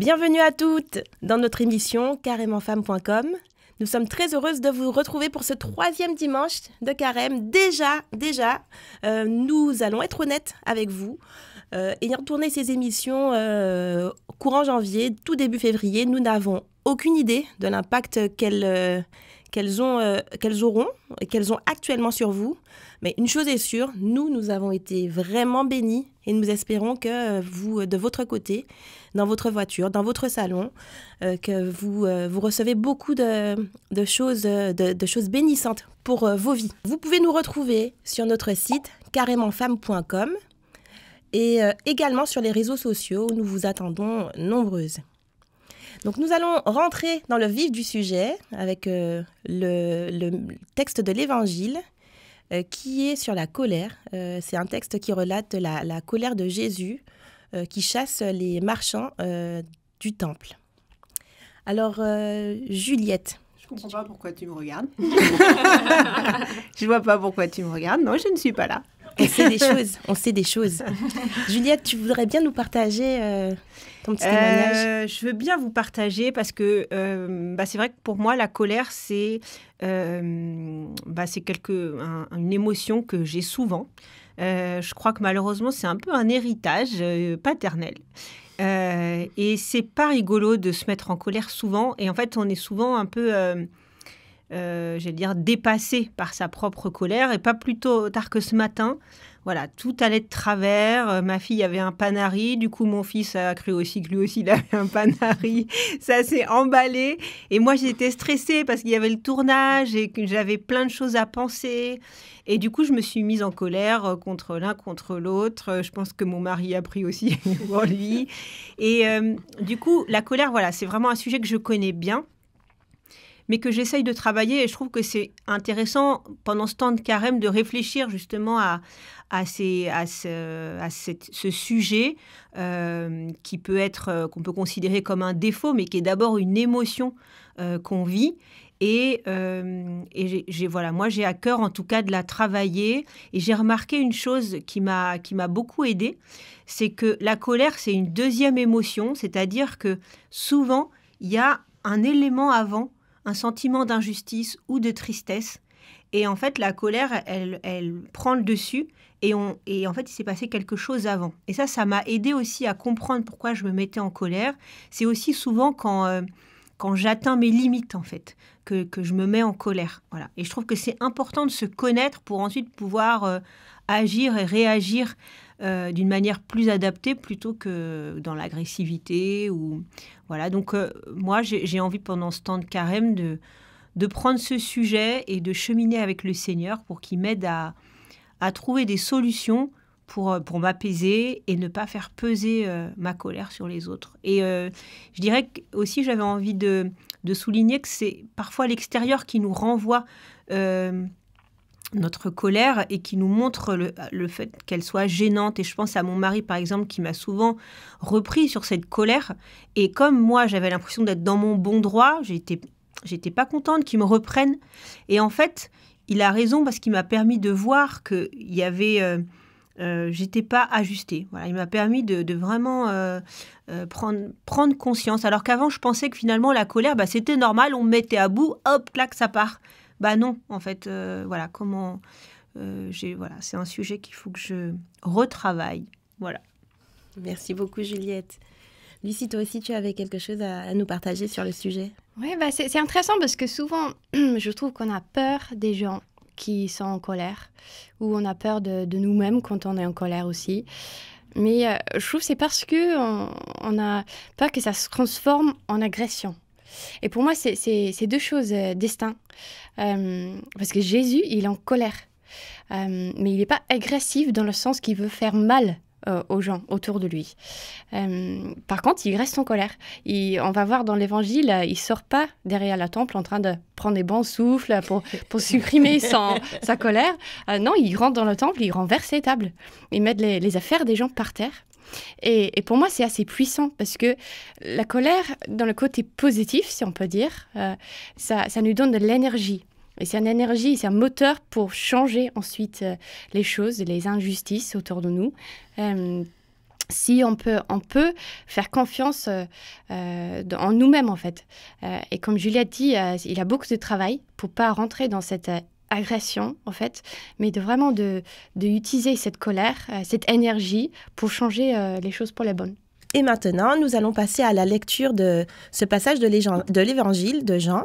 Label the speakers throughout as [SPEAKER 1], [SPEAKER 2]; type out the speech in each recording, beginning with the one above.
[SPEAKER 1] Bienvenue à toutes dans notre émission carémentfemme.com. Nous sommes très heureuses de vous retrouver pour ce 3e dimanche de carême. Déjà, nous allons être honnêtes avec vous. Ayant tourné ces émissions courant janvier, tout début février, nous n'avons aucune idée de l'impact qu'elles auront et qu'elles ont actuellement sur vous. Mais une chose est sûre, nous avons été vraiment bénis et nous espérons que vous, de votre côté, dans votre voiture, dans votre salon, que vous recevez beaucoup de choses bénissantes pour vos vies. Vous pouvez nous retrouver sur notre site carémentfemme.com et également sur les réseaux sociaux où nous vous attendons nombreuses. Donc nous allons rentrer dans le vif du sujet avec le texte de l'Évangile qui est sur la colère. C'est un texte qui relate la colère de Jésus qui chasse les marchands du temple. Alors, Juliette.
[SPEAKER 2] Je ne comprends pas pourquoi tu me regardes. Je ne vois pas pourquoi tu me regardes. Non, je ne suis pas là.
[SPEAKER 1] On sait des choses. Juliette, tu voudrais bien nous partager ton petit témoignage?
[SPEAKER 2] Je veux bien vous partager parce que c'est vrai que pour moi, la colère, c'est une émotion que j'ai souvent. Je crois que malheureusement, c'est un peu un héritage paternel. Et c'est pas rigolo de se mettre en colère souvent. Et en fait, on est souvent un peu... dépassé par sa propre colère, et pas plus tard que ce matin. Voilà, tout allait de travers. Ma fille avait un panari, du coup mon fils a cru aussi que lui aussi il avait un panari. Ça s'est emballé et moi j'étais stressée parce qu'il y avait le tournage et que j'avais plein de choses à penser. Et du coup je me suis mise en colère contre l'un, contre l'autre. Je pense que mon mari a pris aussi pour lui. Et du coup la colère, voilà, c'est vraiment un sujet que je connais bien, mais que j'essaye de travailler. Et je trouve que c'est intéressant, pendant ce temps de carême, de réfléchir justement à ce sujet qui peut être, qu'on peut considérer comme un défaut, mais qui est d'abord une émotion qu'on vit. Et moi, j'ai à cœur, en tout cas, de la travailler. Et j'ai remarqué une chose qui m'a beaucoup aidée, c'est que la colère, c'est une deuxième émotion, c'est-à-dire que souvent, il y a un élément avant, un sentiment d'injustice ou de tristesse. Et en fait, la colère, elle prend le dessus. Et en fait, il s'est passé quelque chose avant. Et ça m'a aidé aussi à comprendre pourquoi je me mettais en colère. C'est aussi souvent quand j'atteins mes limites, en fait, que je me mets en colère. Voilà. Et je trouve que c'est important de se connaître pour ensuite pouvoir agir et réagir d'une manière plus adaptée plutôt que dans l'agressivité. Voilà. Donc, moi, j'ai envie, pendant ce temps de carême, de prendre ce sujet et de cheminer avec le Seigneur pour qu'il m'aide à trouver des solutions pour m'apaiser et ne pas faire peser ma colère sur les autres. Et je dirais aussi, j'avais envie de souligner que c'est parfois l'extérieur qui nous renvoie notre colère et qui nous montre le fait qu'elle soit gênante. Et je pense à mon mari, par exemple, qui m'a souvent repris sur cette colère. Et comme moi, j'avais l'impression d'être dans mon bon droit, j'étais pas contente qu'il me reprenne. Et en fait, il a raison parce qu'il m'a permis de voir qu'il y avait... j'étais pas ajustée. Voilà, il m'a permis de vraiment prendre conscience. Alors qu'avant, je pensais que finalement, la colère, c'était normal, on me mettait à bout, hop, clac, ça part. Non, en fait, voilà, c'est un sujet qu'il faut que je retravaille. Voilà.
[SPEAKER 1] Merci beaucoup, Juliette. Lucie, toi aussi, tu avais quelque chose à nous partager sur le sujet?
[SPEAKER 3] Oui, c'est intéressant parce que souvent, je trouve qu'on a peur des gens qui sont en colère, ou on a peur de nous-mêmes quand on est en colère aussi. Mais je trouve que c'est parce qu'on a peur que ça se transforme en agression. Et pour moi, c'est deux choses distinctes. Parce que Jésus, il est en colère. Mais il n'est pas agressif dans le sens qu'il veut faire mal aux gens autour de lui. Par contre, il reste en colère. On va voir dans l'Évangile, il ne sort pas derrière le temple en train de prendre des bons souffles pour supprimer sa colère. Non, il rentre dans le temple, il renverse les tables. Il met les affaires des gens par terre. Et pour moi, c'est assez puissant parce que la colère, dans le côté positif, si on peut dire, ça nous donne de l'énergie. Et c'est une énergie, c'est un moteur pour changer ensuite les choses, les injustices autour de nous. si on peut faire confiance en nous-mêmes, en fait. Et comme Juliette dit, il y a beaucoup de travail pour ne pas rentrer dans cette agression, en fait, mais vraiment de utiliser cette colère, cette énergie pour changer les choses pour les bonnes.
[SPEAKER 1] Et maintenant, nous allons passer à la lecture de ce passage de l'évangile de Jean,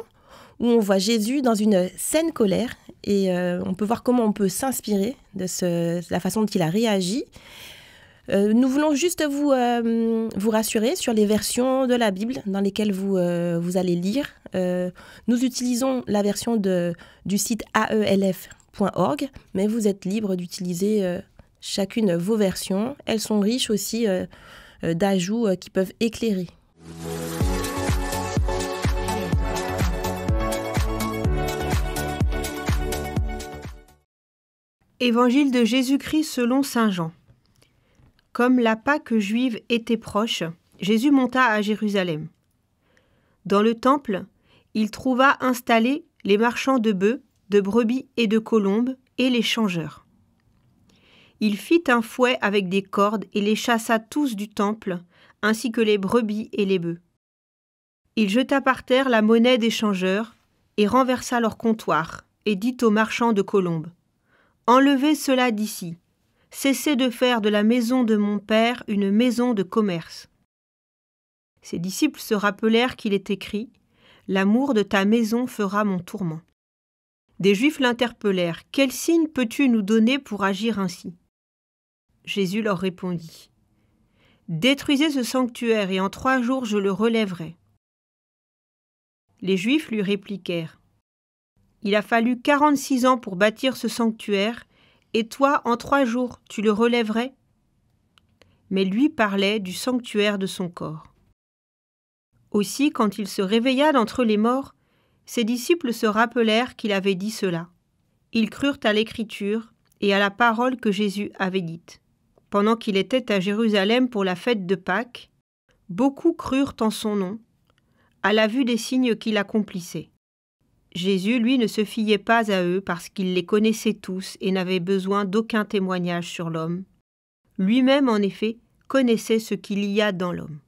[SPEAKER 1] où on voit Jésus dans une saine colère, et on peut voir comment on peut s'inspirer de la façon dont il a réagi. Nous voulons juste vous rassurer sur les versions de la Bible dans lesquelles vous allez lire. Nous utilisons la version du site aelf.org, mais vous êtes libre d'utiliser chacune vos versions. Elles sont riches aussi d'ajouts qui peuvent éclairer.
[SPEAKER 2] Évangile de Jésus-Christ selon saint Jean. Comme la Pâque juive était proche, Jésus monta à Jérusalem. Dans le temple, il trouva installés les marchands de bœufs, de brebis et de colombes, et les changeurs. Il fit un fouet avec des cordes et les chassa tous du temple, ainsi que les brebis et les bœufs. Il jeta par terre la monnaie des changeurs et renversa leur comptoir, et dit aux marchands de colombes : « Enlevez cela d'ici. Cessez de faire de la maison de mon Père une maison de commerce. » Ses disciples se rappelèrent qu'il est écrit « L'amour de ta maison fera mon tourment. » Des Juifs l'interpellèrent « Quel signe peux-tu nous donner pour agir ainsi ?» Jésus leur répondit « Détruisez ce sanctuaire et en 3 jours je le relèverai. » Les Juifs lui répliquèrent « Il a fallu 46 ans pour bâtir ce sanctuaire, et toi, en 3 jours, tu le relèverais ?» Mais lui parlait du sanctuaire de son corps. Aussi, quand il se réveilla d'entre les morts, ses disciples se rappelèrent qu'il avait dit cela. Ils crurent à l'Écriture et à la parole que Jésus avait dite. Pendant qu'il était à Jérusalem pour la fête de Pâques, beaucoup crurent en son nom, à la vue des signes qu'il accomplissait. Jésus, lui, ne se fiait pas à eux parce qu'il les connaissait tous et n'avait besoin d'aucun témoignage sur l'homme. Lui-même, en effet, connaissait ce qu'il y a dans l'homme.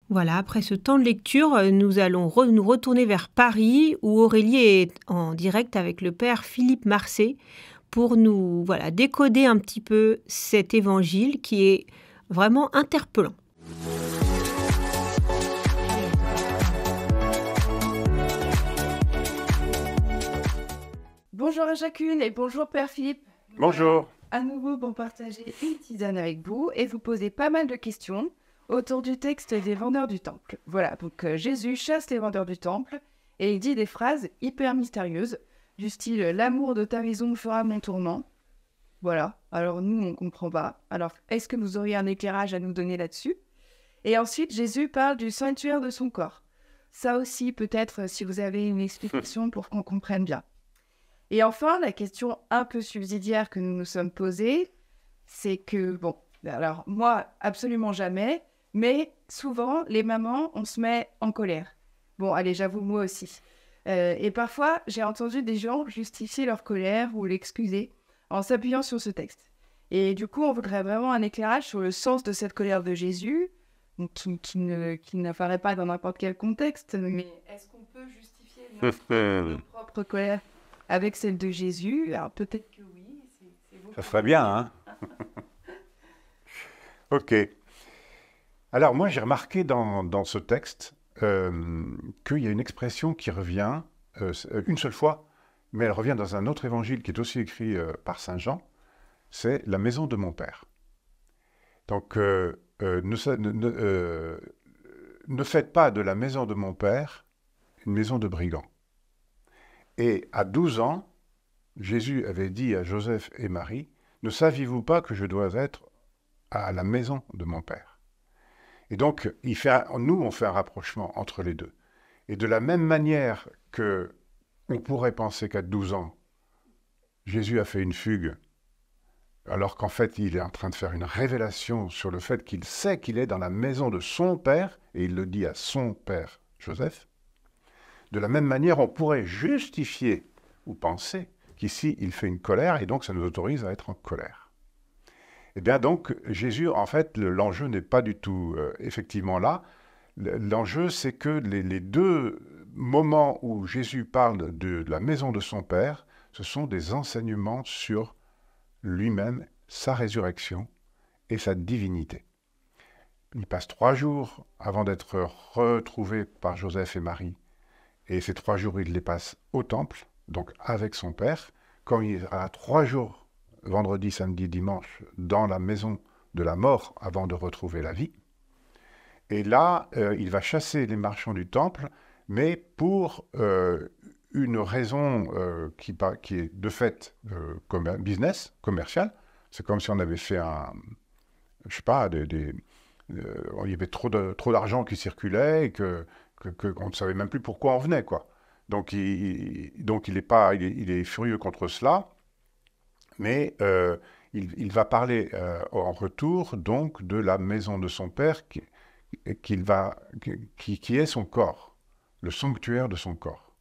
[SPEAKER 2] Voilà, après ce temps de lecture, nous allons nous retourner vers Paris où Aurélie est en direct avec le père Philippe Marcet pour nous décoder un petit peu cet évangile qui est vraiment interpellant.
[SPEAKER 4] Bonjour à chacune et bonjour Père Philippe.
[SPEAKER 5] Bonjour.
[SPEAKER 4] À nouveau pour partager une tisane avec vous et vous poser pas mal de questions autour du texte des vendeurs du temple. Voilà, donc Jésus chasse les vendeurs du temple et il dit des phrases hyper mystérieuses du style « L'amour de ta maison fera mon tourment ». Voilà, alors nous on comprend pas. Alors est-ce que vous auriez un éclairage à nous donner là-dessus? Et ensuite Jésus parle du sanctuaire de son corps. Ça aussi peut-être si vous avez une explication pour qu'on comprenne bien. Et enfin, la question un peu subsidiaire que nous nous sommes posée, c'est que, bon, alors moi, absolument jamais, mais souvent, les mamans, on se met en colère. Bon, allez, j'avoue, moi aussi. Et parfois, j'ai entendu des gens justifier leur colère ou l'excuser en s'appuyant sur ce texte. Et du coup, on voudrait vraiment un éclairage sur le sens de cette colère de Jésus, qui n'apparaît pas dans n'importe quel contexte, mais est-ce qu'on peut justifier notre propre colère avec celle de Jésus? Alors peut-être que oui.
[SPEAKER 5] Ça serait bien, hein? Ok. Alors moi, j'ai remarqué dans ce texte qu'il y a une expression qui revient une seule fois, mais elle revient dans un autre évangile qui est aussi écrit par saint Jean, c'est « la maison de mon Père ». Donc, ne faites pas de la maison de mon Père une maison de brigands. Et à 12 ans, Jésus avait dit à Joseph et Marie, « Ne saviez-vous pas que je dois être à la maison de mon Père ?» Et donc, nous, on fait un rapprochement entre les deux. Et de la même manière que on pourrait penser qu'à 12 ans, Jésus a fait une fugue, alors qu'en fait, il est en train de faire une révélation sur le fait qu'il sait qu'il est dans la maison de son Père, et il le dit à son Père Joseph. De la même manière, on pourrait justifier ou penser qu'ici, il fait une colère, et donc ça nous autorise à être en colère. Eh bien donc, Jésus, en fait, l'enjeu n'est pas du tout effectivement là. L'enjeu, c'est que les deux moments où Jésus parle de la maison de son Père, ce sont des enseignements sur lui-même, sa résurrection et sa divinité. Il passe 3 jours avant d'être retrouvé par Joseph et Marie. Et ces 3 jours, il les passe au temple, donc avec son Père. Quand il sera 3 jours, vendredi, samedi, dimanche, dans la maison de la mort avant de retrouver la vie. Et là, il va chasser les marchands du temple, mais pour une raison qui est de fait business, commercial. C'est comme si on avait fait je sais pas, il y avait trop d'argent qui circulait et qu'on ne savait même plus pourquoi on venait, quoi. Donc il est furieux contre cela, mais il va parler en retour donc de la maison de son Père qui est son corps, le sanctuaire de son corps.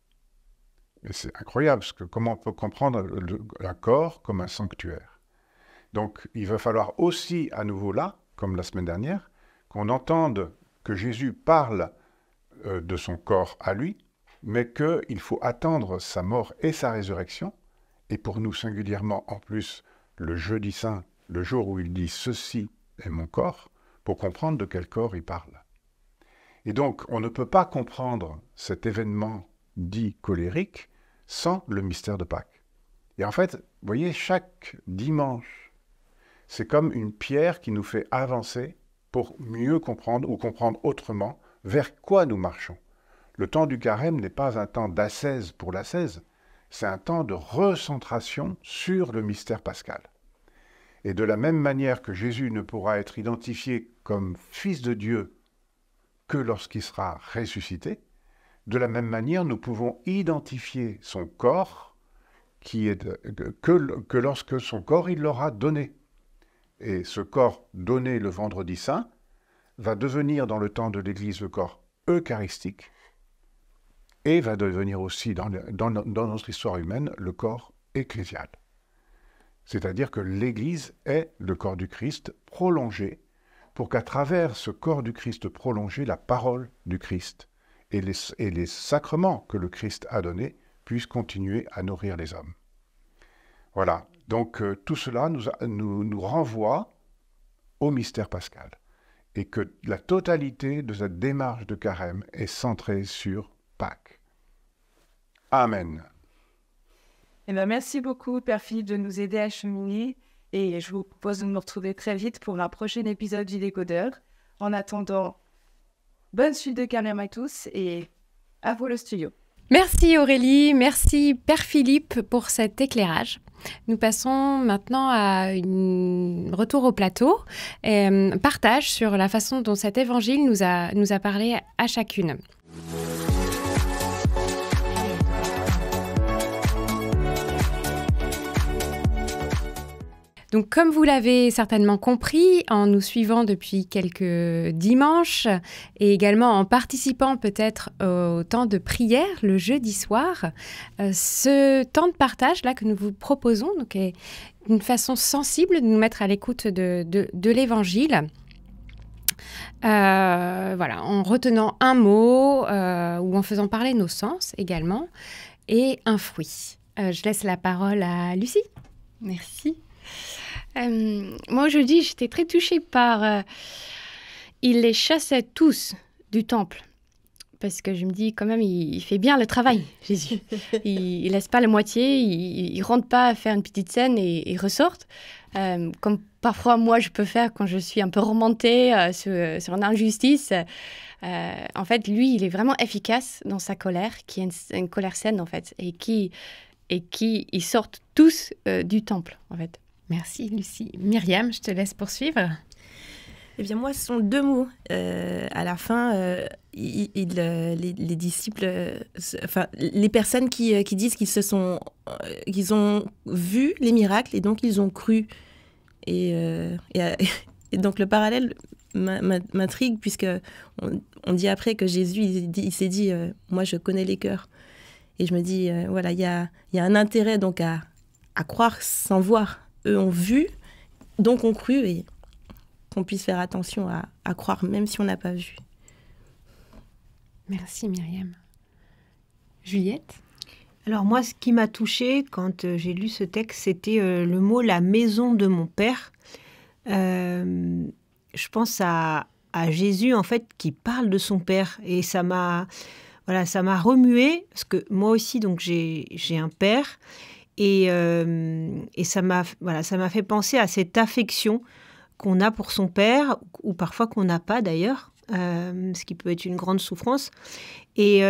[SPEAKER 5] Et c'est incroyable, parce que comment on peut comprendre un corps comme un sanctuaire. Donc il va falloir aussi, à nouveau là, comme la semaine dernière, qu'on entende que Jésus parle de son corps à lui, mais qu'il faut attendre sa mort et sa résurrection, et pour nous singulièrement en plus le jeudi saint, le jour où il dit « Ceci est mon corps », pour comprendre de quel corps il parle. Et donc, on ne peut pas comprendre cet événement dit colérique sans le mystère de Pâques. Et en fait, vous voyez, chaque dimanche, c'est comme une pierre qui nous fait avancer pour mieux comprendre ou comprendre autrement vers quoi nous marchons. Le temps du carême n'est pas un temps d'ascèse pour l'ascèse, c'est un temps de recentration sur le mystère pascal. Et de la même manière que Jésus ne pourra être identifié comme fils de Dieu que lorsqu'il sera ressuscité, de la même manière nous pouvons identifier son corps que lorsque son corps il l'aura donné. Et ce corps donné le vendredi saint va devenir dans le temps de l'Église le corps eucharistique et va devenir aussi dans notre histoire humaine le corps ecclésial. C'est-à-dire que l'Église est le corps du Christ prolongé, pour qu'à travers ce corps du Christ prolongé, la parole du Christ et les sacrements que le Christ a donnés puissent continuer à nourrir les hommes. Voilà, donc tout cela nous renvoie au mystère pascal, et que la totalité de cette démarche de carême est centrée sur Pâques. Amen.
[SPEAKER 4] Eh bien, merci beaucoup, Père Philippe, de nous aider à cheminer. Et je vous propose de nous retrouver très vite pour un prochain épisode du Décodeur. En attendant, bonne suite de carême à tous et à vous le studio.
[SPEAKER 3] Merci Aurélie, merci Père Philippe pour cet éclairage. Nous passons maintenant à un retour au plateau, partage sur la façon dont cet évangile nous a parlé à chacune. Donc, comme vous l'avez certainement compris, en nous suivant depuis quelques dimanches et également en participant peut-être au temps de prière le jeudi soir, ce temps de partage-là que nous vous proposons donc, est une façon sensible de nous mettre à l'écoute de l'Évangile. Voilà, en retenant un mot ou en faisant parler nos sens également, et un fruit. Je laisse la parole à Lucie.
[SPEAKER 2] Merci.
[SPEAKER 3] Moi, aujourd'hui, j'étais très touchée par... il les chassait tous du temple. Parce que je me dis, quand même, il fait bien le travail, Jésus. Il laisse pas la moitié, il rentre pas faire une petite scène et il ressort. Comme parfois, moi, je peux faire quand je suis un peu remontée sur une injustice. En fait, lui, il est vraiment efficace dans sa colère, qui est une colère saine, en fait. Et qui ils sortent tous du temple, en fait.
[SPEAKER 2] Merci Lucie. Myriam, je te laisse poursuivre.
[SPEAKER 1] Eh bien moi, ce sont 2 mots. À la fin, les disciples, les personnes qui disent qu'ils ont vu les miracles et donc ils ont cru. Et donc le parallèle m'intrigue puisque on dit après que Jésus il s'est dit moi je connais les cœurs. Et je me dis voilà, il y a un intérêt donc à croire sans voir. Eux ont vu donc ont cru et qu'on puisse faire attention à croire, même si on n'a pas vu.
[SPEAKER 3] Merci Myriam. Juliette?
[SPEAKER 2] Alors moi, ce qui m'a touchée quand j'ai lu ce texte, c'était le mot « la maison de mon père ». Je pense à Jésus, en fait, qui parle de son père. Et ça m'a remué, parce que moi aussi, donc j'ai un père. Et ça m'a fait penser à cette affection qu'on a pour son père, ou parfois qu'on n'a pas d'ailleurs, ce qui peut être une grande souffrance. Et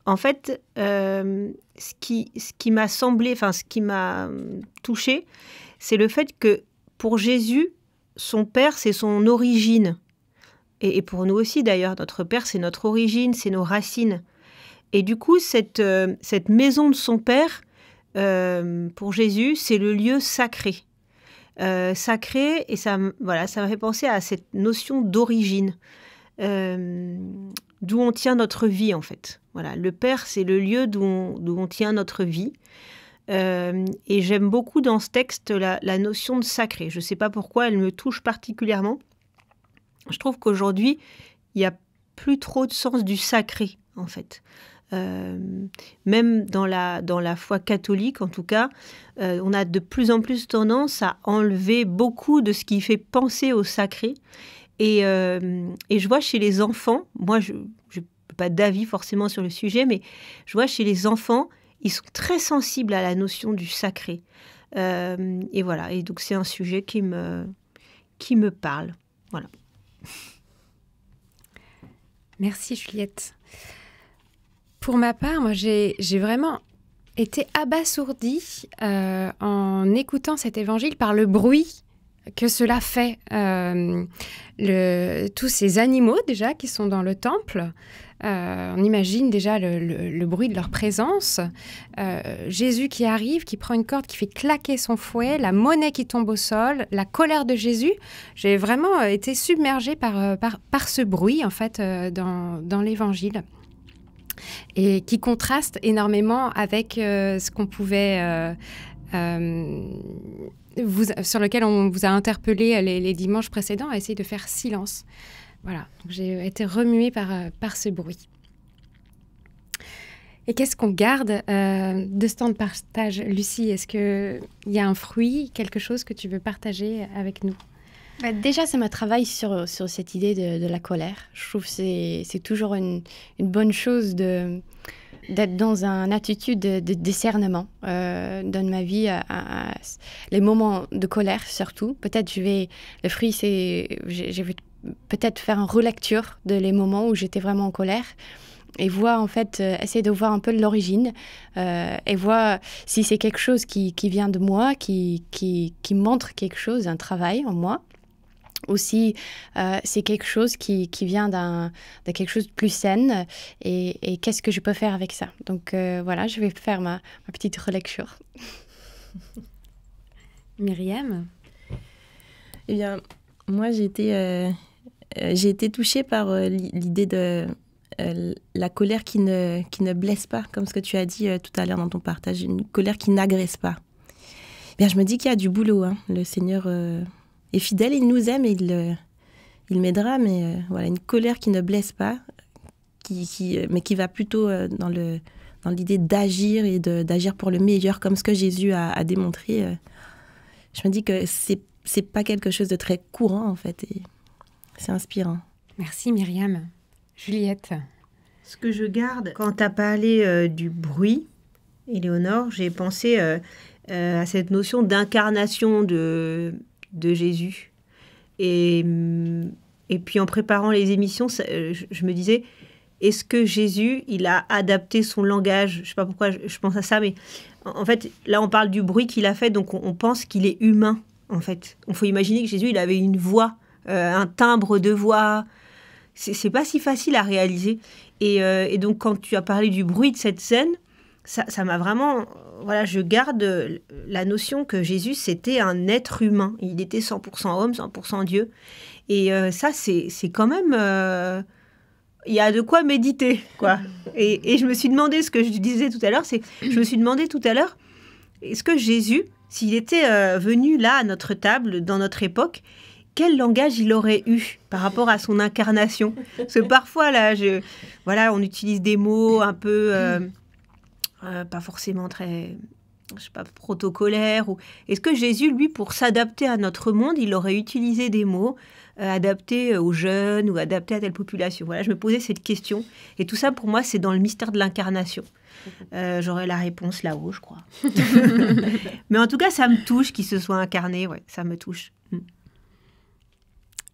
[SPEAKER 2] en fait, ce qui m'a semblé, enfin ce qui m'a touchée, c'est le fait que pour Jésus, son père, c'est son origine. Et pour nous aussi d'ailleurs, notre père, c'est notre origine, c'est nos racines. Et du coup, cette maison de son père, pour Jésus, c'est le lieu sacré. Sacré, et ça m'a fait penser à cette notion d'origine, d'où on tient notre vie en fait. Voilà, le Père, c'est le lieu d'où on tient notre vie. Et j'aime beaucoup dans ce texte la notion de sacré. Je ne sais pas pourquoi elle me touche particulièrement. Je trouve qu'aujourd'hui, il n'y a plus trop de sens du sacré en fait. Même dans la foi catholique, en tout cas, on a de plus en plus tendance à enlever beaucoup de ce qui fait penser au sacré. Et je vois chez les enfants, moi je n'ai pas d'avis forcément sur le sujet, mais je vois chez les enfants, ils sont très sensibles à la notion du sacré. Et voilà, et donc c'est un sujet qui me parle. Voilà.
[SPEAKER 3] Merci Juliette. Pour ma part, moi, j'ai vraiment été abasourdie en écoutant cet évangile par le bruit que cela fait. Tous ces animaux, déjà, qui sont dans le temple, on imagine déjà le bruit de leur présence. Jésus qui arrive, qui prend une corde, qui fait claquer son fouet, la monnaie qui tombe au sol, la colère de Jésus. J'ai vraiment été submergée par ce bruit, en fait, dans l'évangile. Et qui contraste énormément avec ce qu'on pouvait, sur lequel on vous a interpellé les dimanches précédents, à essayer de faire silence. Voilà, donc j'ai été remuée par ce bruit. Et qu'est-ce qu'on garde de ce temps de partage, Lucie? Est-ce qu'il y a un fruit, quelque chose que tu veux partager avec nous?
[SPEAKER 6] Déjà, ça m'a travaillé sur cette idée de la colère. Je trouve que c'est toujours une bonne chose d'être dans une attitude de discernement dans ma vie, à les moments de colère surtout. Peut-être je vais peut-être faire une relecture de les moments où j'étais vraiment en colère et voir en fait, essayer de voir un peu l'origine et voir si c'est quelque chose qui vient de moi, qui montre quelque chose, un travail en moi. Ou si c'est quelque chose qui vient de quelque chose de plus sain et qu'est-ce que je peux faire avec ça. Donc voilà, je vais faire ma petite relecture.
[SPEAKER 3] Myriam?
[SPEAKER 1] Eh bien, moi j'ai été touchée par l'idée de la colère qui ne blesse pas, comme ce que tu as dit tout à l'heure dans ton partage, une colère qui n'agresse pas. Eh bien, je me dis qu'il y a du boulot, hein. Le Seigneur est fidèle, il nous aime et il m'aidera, mais voilà, une colère qui ne blesse pas, mais qui va plutôt dans l'idée d'agir et d'agir pour le meilleur, comme ce que Jésus a démontré. Je me dis que c'est pas quelque chose de très courant, en fait, et c'est inspirant.
[SPEAKER 3] Merci Myriam. Juliette?
[SPEAKER 2] Ce que je garde, quand tu as parlé du bruit, Éléonore, j'ai pensé à cette notion d'incarnation de Jésus. Et puis en préparant les émissions, je me disais, est-ce que Jésus, il a adapté son langage? Je ne sais pas pourquoi je pense à ça, mais en fait, là, on parle du bruit qu'il a fait, donc on pense qu'il est humain, en fait. Il faut imaginer que Jésus, il avait une voix, un timbre de voix. C'est pas si facile à réaliser. Et donc, quand tu as parlé du bruit de cette scène, ça m'a vraiment... Voilà, je garde la notion que Jésus, c'était un être humain. Il était 100% homme, 100% Dieu. Et ça, c'est quand même... Il y a de quoi méditer, quoi. Et je me suis demandé, ce que je disais tout à l'heure, je me suis demandé tout à l'heure, est-ce que Jésus, s'il était venu là à notre table, dans notre époque, quel langage il aurait eu par rapport à son incarnation? Parce que parfois, là, on utilise des mots un peu, pas forcément très, je sais pas, protocolaires. Est-ce que Jésus, lui, pour s'adapter à notre monde, il aurait utilisé des mots adaptés aux jeunes ou adaptés à telle population? Voilà, je me posais cette question. Et tout ça, pour moi, c'est dans le mystère de l'incarnation. J'aurais la réponse là-haut, je crois. Mais en tout cas, ça me touche qu'il se soit incarné. Ouais, ça me touche.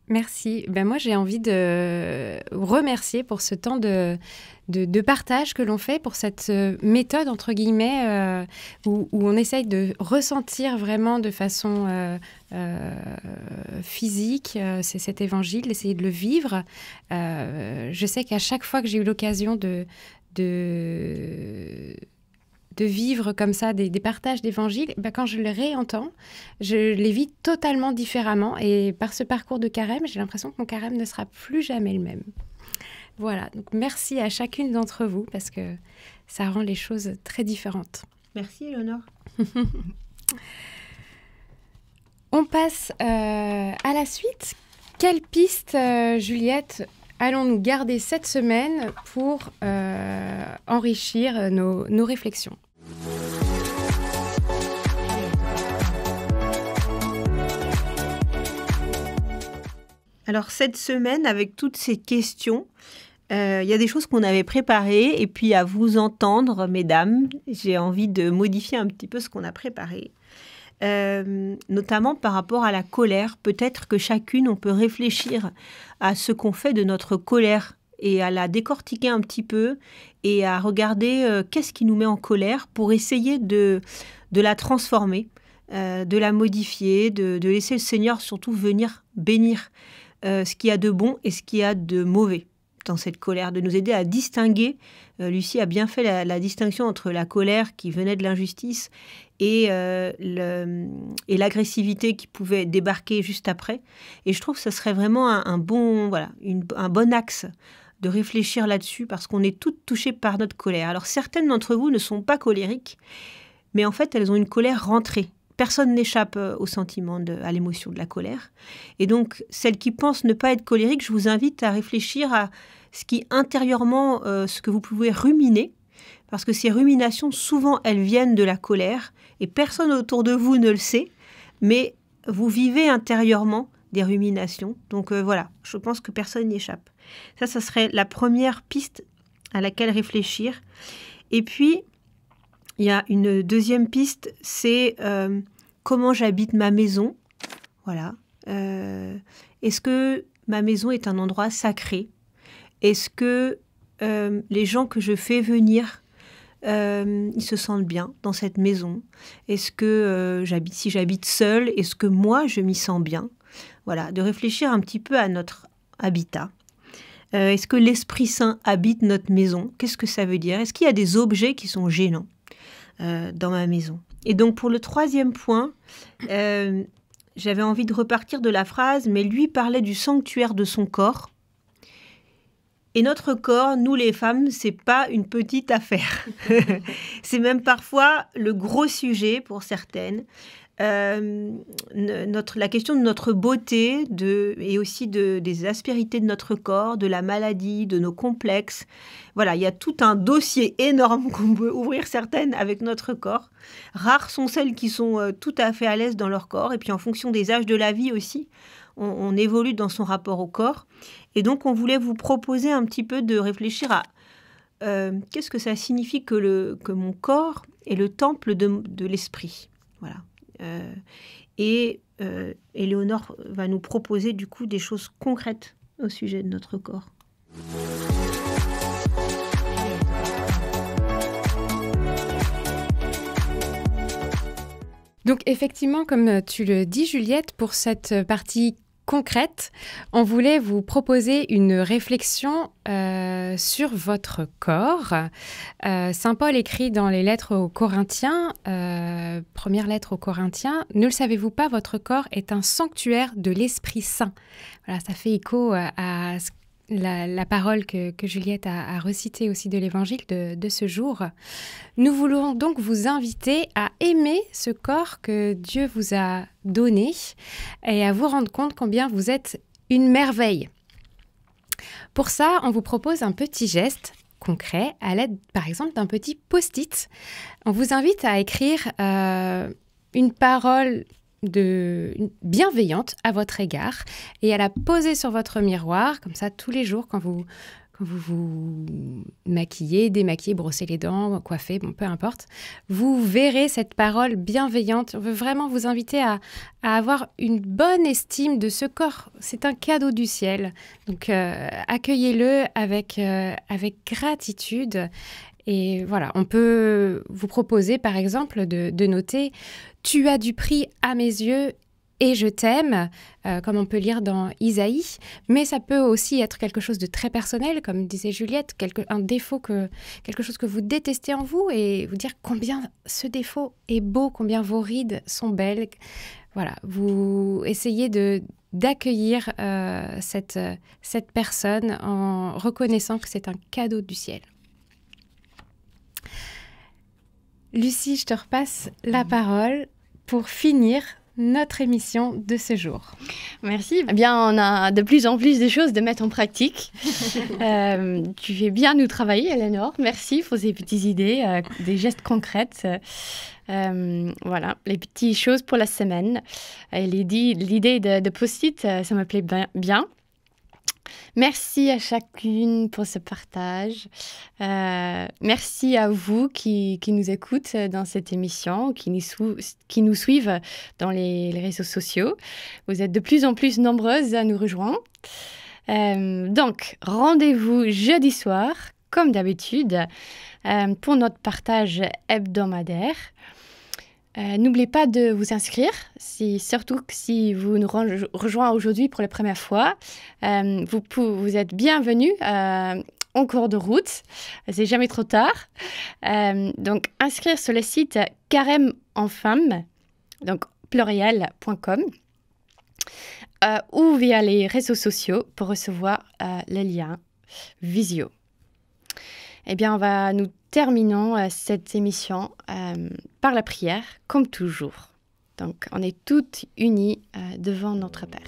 [SPEAKER 3] Merci. Moi, j'ai envie de vous remercier pour ce temps de partage que l'on fait, pour cette méthode, entre guillemets, où on essaye de ressentir vraiment de façon physique cet évangile, d'essayer de le vivre. Je sais qu'à chaque fois que j'ai eu l'occasion de vivre comme ça des partages d'évangile, quand je les réentends, je les vis totalement différemment. Et par ce parcours de carême, j'ai l'impression que mon carême ne sera plus jamais le même. Voilà, donc merci à chacune d'entre vous parce que ça rend les choses très différentes.
[SPEAKER 2] Merci, Éléonore.
[SPEAKER 3] On passe à la suite. Quelle piste, Juliette, allons-nous garder cette semaine pour enrichir nos réflexions?
[SPEAKER 2] Alors, cette semaine, avec toutes ces questions, il y a des choses qu'on avait préparées. Et puis, à vous entendre, mesdames, j'ai envie de modifier un petit peu ce qu'on a préparé. Notamment par rapport à la colère. Peut-être que chacune, on peut réfléchir à ce qu'on fait de notre colère et à la décortiquer un petit peu et à regarder qu'est-ce qui nous met en colère pour essayer de la transformer, de la modifier, de laisser le Seigneur surtout venir bénir ce qu'il y a de bon et ce qu'il y a de mauvais dans cette colère, de nous aider à distinguer. Lucie a bien fait la distinction entre la colère qui venait de l'injustice et l'agressivité qui pouvait débarquer juste après. Et je trouve que ce serait vraiment un bon axe de réfléchir là-dessus parce qu'on est toutes touchées par notre colère. Alors certaines d'entre vous ne sont pas colériques, mais en fait elles ont une colère rentrée. Personne n'échappe au sentiment, à l'émotion de la colère. Et donc, celles qui pensent ne pas être colériques, je vous invite à réfléchir à ce qui intérieurement, ce que vous pouvez ruminer, parce que ces ruminations, souvent, elles viennent de la colère, et personne autour de vous ne le sait, mais vous vivez intérieurement des ruminations. Donc voilà, je pense que personne n'y échappe. Ça serait la première piste à laquelle réfléchir. Et puis, il y a une deuxième piste, c'est comment j'habite ma maison. Voilà. Est-ce que ma maison est un endroit sacré? Est-ce que les gens que je fais venir, ils se sentent bien dans cette maison? Est-ce que si j'habite seule, est-ce que moi, je m'y sens bien? Voilà, de réfléchir un petit peu à notre habitat. Est-ce que l'Esprit Saint habite notre maison? Qu'est-ce que ça veut dire? Est-ce qu'il y a des objets qui sont gênants dans ma maison? Et donc pour le troisième point, j'avais envie de repartir de la phrase, mais lui parlait du sanctuaire de son corps. Et notre corps, nous les femmes, c'est pas une petite affaire. C'est même parfois le gros sujet pour certaines. La question de notre beauté et aussi des aspérités de notre corps, de la maladie, de nos complexes. Voilà, il y a tout un dossier énorme qu'on peut ouvrir certaines avec notre corps. Rares sont celles qui sont tout à fait à l'aise dans leur corps. Et puis en fonction des âges de la vie aussi, on évolue dans son rapport au corps. Et donc on voulait vous proposer un petit peu de réfléchir à qu'est-ce que ça signifie que mon corps est le temple de l'esprit. Voilà. Et Éléonore va nous proposer du coup des choses concrètes au sujet de notre corps.
[SPEAKER 3] Donc effectivement, comme tu le dis Juliette, pour cette partie concrète, on voulait vous proposer une réflexion sur votre corps. Saint Paul écrit dans les lettres aux Corinthiens, première lettre aux Corinthiens, « Ne le savez-vous pas, votre corps est un sanctuaire de l'Esprit Saint ». Voilà, ça fait écho à
[SPEAKER 7] la parole que Juliette a recitée aussi de l'évangile de ce jour. Nous voulons donc vous inviter à aimer ce corps que Dieu vous a donné et à vous rendre compte combien vous êtes une merveille. Pour ça, on vous propose un petit geste concret à l'aide, par exemple, d'un petit post-it. On vous invite à écrire une parole bienveillante à votre égard et à la poser sur votre miroir, comme ça, tous les jours, quand vous vous maquillez, démaquillez, brossez les dents, coiffez, bon, peu importe, vous verrez cette parole bienveillante. On veut vraiment vous inviter à avoir une bonne estime de ce corps. C'est un cadeau du ciel. Donc, accueillez-le avec gratitude. Et voilà, on peut vous proposer, par exemple, de noter « Tu as du prix à mes yeux et je t'aime », comme on peut lire dans Isaïe. Mais ça peut aussi être quelque chose de très personnel, comme disait Juliette, un défaut, quelque chose que vous détestez en vous, et vous dire combien ce défaut est beau, combien vos rides sont belles. Voilà, vous essayez d'accueillir cette personne en reconnaissant que c'est un cadeau du ciel. Lucie, je te repasse la parole pour finir notre émission de ce jour.
[SPEAKER 3] Merci. Eh bien, on a de plus en plus de choses de mettre en pratique. Tu fais bien nous travailler, Eleanor. Merci pour ces petites idées, des gestes concrets. Voilà, les petites choses pour la semaine. L'idée de post-it, ça me plaît bien. Merci à chacune pour ce partage. Merci à vous qui nous écoutent dans cette émission, qui nous suivent dans les réseaux sociaux. Vous êtes de plus en plus nombreuses à nous rejoindre. Donc, rendez-vous jeudi soir, comme d'habitude, pour notre partage hebdomadaire. N'oubliez pas de vous inscrire, surtout si vous nous rejoignez aujourd'hui pour la première fois. Vous êtes bienvenus en cours de route, c'est jamais trop tard. Donc, inscrire sur le site Carême en Femmes, donc pluriel.com, ou via les réseaux sociaux pour recevoir le lien visio. Eh bien, nous terminons cette émission par la prière, comme toujours. Donc, on est toutes unies devant notre Père.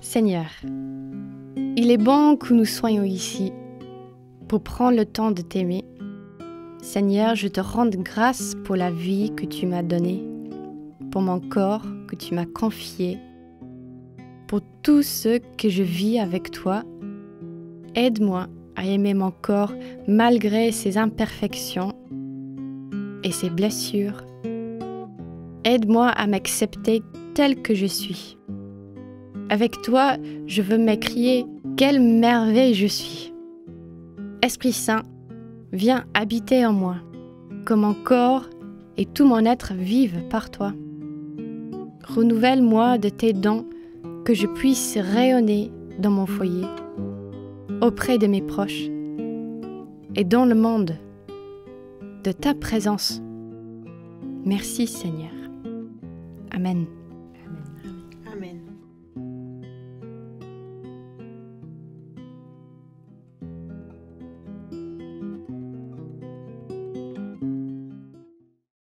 [SPEAKER 3] Seigneur, il est bon que nous soyons ici pour prendre le temps de t'aimer. Seigneur, je te rends grâce pour la vie que tu m'as donnée, pour mon corps que tu m'as confié, pour tout ce que je vis avec toi. Aide-moi à aimer mon corps malgré ses imperfections et ses blessures. Aide-moi à m'accepter tel que je suis. Avec toi, je veux m'écrier quelle merveille je suis. Esprit Saint, viens habiter en moi, que mon corps et tout mon être vivent par toi. Renouvelle-moi de tes dons, que je puisse rayonner dans mon foyer, auprès de mes proches et dans le monde de ta présence. Merci Seigneur. Amen.